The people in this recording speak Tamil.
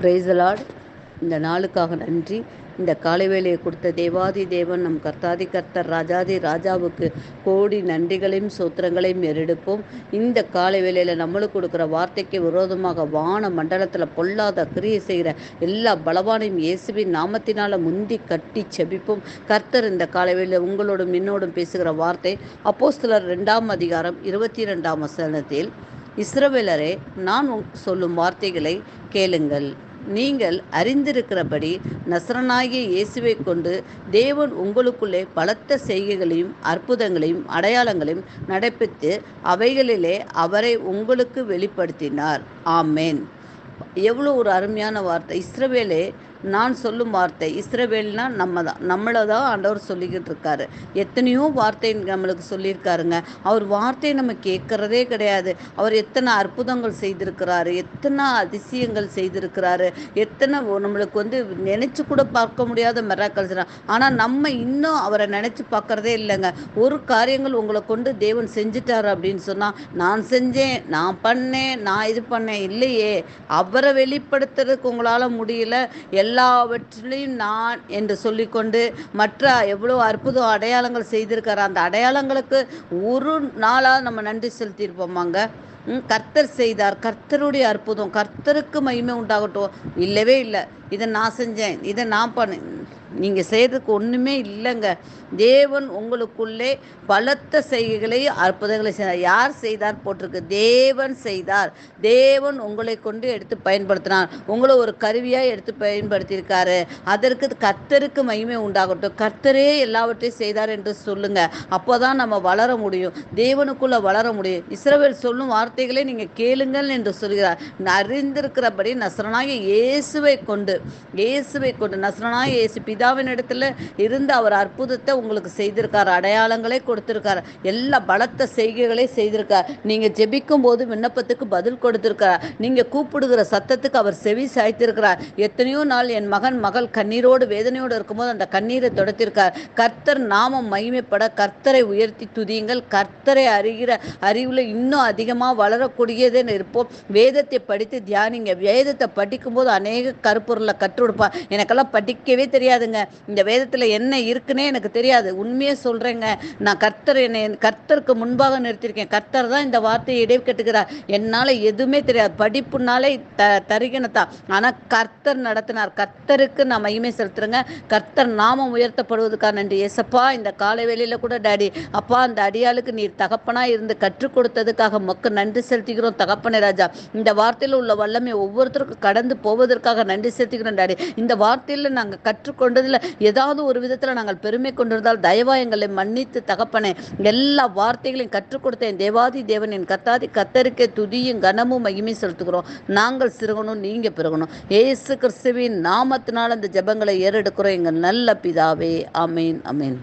Praise the Lord. இந்த நாளுக்காக நன்றி. இந்த காலை வேளையை கொடுத்த தேவாதி தேவன் நம் கர்த்தாதி கர்த்தர் ராஜாதி ராஜாவுக்கு கோடி நன்றிகளையும் சோத்திரங்களையும் ஏறெடுப்போம். இந்த காலை வேளையில் நம்மளுக்கு கொடுக்குற வார்த்தைக்கு விரோதமாக வான மண்டலத்தில் பொல்லாத கிரியை செய்கிற எல்லா பலவானையும் இயேசுவின் நாமத்தினால் முந்தி கட்டி செபிப்போம். கர்த்தர் இந்த காலை வேளையில் உங்களோடும் என்னோடும் பேசுகிற வார்த்தை அப்போஸ்தலர் 2ஆம் அதிகாரம் 22ஆம் வசனத்தில், இஸ்ரவேலரே, நான் சொல்லும் வார்த்தைகளை கேளுங்கள். நீங்கள் அறிந்திருக்கிறபடி நசரனாகிய இயேசுவை கொண்டு தேவன் உங்களுக்குள்ளே பலத்த செய்கைகளையும் அற்புதங்களையும் அடையாளங்களையும் நடப்பித்து அவைகளிலே அவரை உங்களுக்கு வெளிப்படுத்தினார். ஆமேன். எவ்வளோ ஒரு அருமையான வார்த்தை. இஸ்ரவேலே, நான் சொல்லும் வார்த்தை. இஸ்ரவேல்னா நம்மளை தான் ஆண்டவர் சொல்லிக்கிட்டு இருக்காரு. எத்தனையோ வார்த்தை நம்மளுக்கு சொல்லியிருக்காருங்க. அவர் வார்த்தையை நம்ம கேட்கறதே கிடையாது. அவர் எத்தனை அற்புதங்கள் செய்திருக்கிறாரு, எத்தனை அதிசயங்கள் செய்திருக்கிறாரு, எத்தனை நம்மளுக்கு நினைச்சு கூட பார்க்க முடியாத மிராக்கல்ஸ். ஆனால் நம்ம இன்னும் அவரை நினைச்சு பார்க்கறதே இல்லைங்க. ஒரு காரியங்கள் உங்களை கொண்டு தேவன் செஞ்சுட்டாரு அப்படின்னு சொன்னால், நான் செஞ்சேன், நான் பண்ணேன், நான் இது பண்ணேன் இல்லையே. அவரை வெளிப்படுத்துறதுக்கு உங்களால் முடியல. எல்லாவற்றிலையும் நான் என்று சொல்லிக்கொண்டு மற்ற எவ்வளோ அற்புதம் அடையாளங்கள் செய்திருக்காரு. அந்த அடையாளங்களுக்கு ஒரு நாளாக நம்ம நன்றி செலுத்தியிருப்போமாங்க. கர்த்தர் செய்தார், கர்த்தருடைய அற்புதம், கர்த்தருக்கு மகிமை உண்டாகட்டும். இல்லவே இல்லை, இதை நான் செஞ்சேன், இதை நான் பண்ணேன். நீங்கள் செய்கிறதுக்கு ஒன்றுமே இல்லைங்க. தேவன் உங்களுக்குள்ளே பலத்த செய்கைகளை அற்புதங்களை செய்தார். யார் செய்தார் போட்டிருக்கு? தேவன் செய்தார். தேவன் உங்களை கொண்டு எடுத்து பயன்படுத்தினார். உங்களை ஒரு கருவியாக எடுத்து பயன்படுத்தியிருக்காரு. அதற்கு கர்த்தருக்கு மகிமை உண்டாகட்டும். கர்த்தரே எல்லாவற்றையும் செய்தார் என்று சொல்லுங்க. அப்போ தான் நம்ம வளர முடியும், தேவனுக்குள்ளே வளர முடியும். இஸ்ரவேல் சொல்லும் வார்த்தைகளை நீங்கள் கேளுங்கள் என்று சொல்கிறார். அறிந்திருக்கிறபடி நசரனாகிய இயேசுவை கொண்டு நசரனாகிய இயேசு பிதாவின் இடத்துல இருந்து அவர் அற்புதத்தை உங்களுக்கு செய்திருக்கார், அடையாளங்களை கொடுத்திருக்கார், எல்லா பலத்த செய்கைகளை செய்திருக்கார். நீங்க ஜெபிக்கும் போது விண்ணப்பத்துக்கு பதில் கொடுத்திருக்கிறார். நீங்க கூப்பிடுகிற சத்தத்துக்கு அவர் செவி சாய்த்திருக்கிறார். எத்தனையோ நாள் என் மகள் கண்ணீரோடு வேதனையோடு இருக்கும்போது அந்த கண்ணீரை தொடத்திருக்கார். கர்த்தர் நாமம் மகிமைப்பட கர்த்தரை உயர்த்தி துதியுங்கள். கர்த்தரை அறிகிற அறிவுல இன்னும் அதிகமாக வளரக்கூடியதே இருப்போம். வேதத்தை படித்து தியானிங்க. வேதத்தை படிக்கும் போது அநேக கருப்பொருளை கற்றுக் கொடுப்பார். எனக்கெல்லாம் படிக்கவே தெரியாதுங்க. இந்த வேதத்தில் என்ன இருக்குன்னே எனக்கு தெரியாது. உண்மையே சொல்கிறேங்க. நான் கர்த்தருக்கு முன்பாக நிறுத்தியிருக்கேன். கர்த்தர் தான் இந்த வார்த்தையை இடை கட்டுகிறார். என்னால் எதுவுமே தெரியாது. படிப்புனாலே தருகினத்தான். ஆனால் கர்த்தர் நடத்தினார். கர்த்தருக்கு நான் மகிமை செலுத்துறேங்க. கர்த்தர் நாமம் உயர்த்தப்படுவதற்காக நன்றி. ஏசப்பா, இந்த காலை வேளையில் கூட டாடி அப்பா, அந்த அடியாளுக்கு நீர் தகப்பனாக இருந்து கற்றுக் கொடுத்ததுக்காக மக்கள் நன்றி செலுத்துகிறோம் தகப்பனே ராஜா. இந்த வார்த்தையில் உள்ள வல்லமை ஒவ்வொருத்தருக்கும் கடந்து போவதற்காக நன்றி செலுத்துகிறோம் டாடி. இந்த வார்த்தையில் நாங்கள் கற்றுக்கொண்டதில் ஏதாவது ஒரு விதத்தில் நாங்கள் பெருமை கொண்டிருந்தால் தயவா எங்களை மன்னித்து தகப்பனே. எல்லா வார்த்தைகளையும் கற்றுக் கொடுத்தேன் தேவாதி தேவனின் கர்த்தாதி கர்த்தருக்கே துதியும் கனமும் மகிமை செலுத்துகிறோம். நாங்கள் சிறுகணும், நீங்க பெருகணும். இயேசு கிறிஸ்துவின் நாமத்தினால் அந்த ஜெபங்களை ஏறெடுக்கிறோம் எங்கள் நல்ல பிதாவே. ஆமேன், ஆமேன்.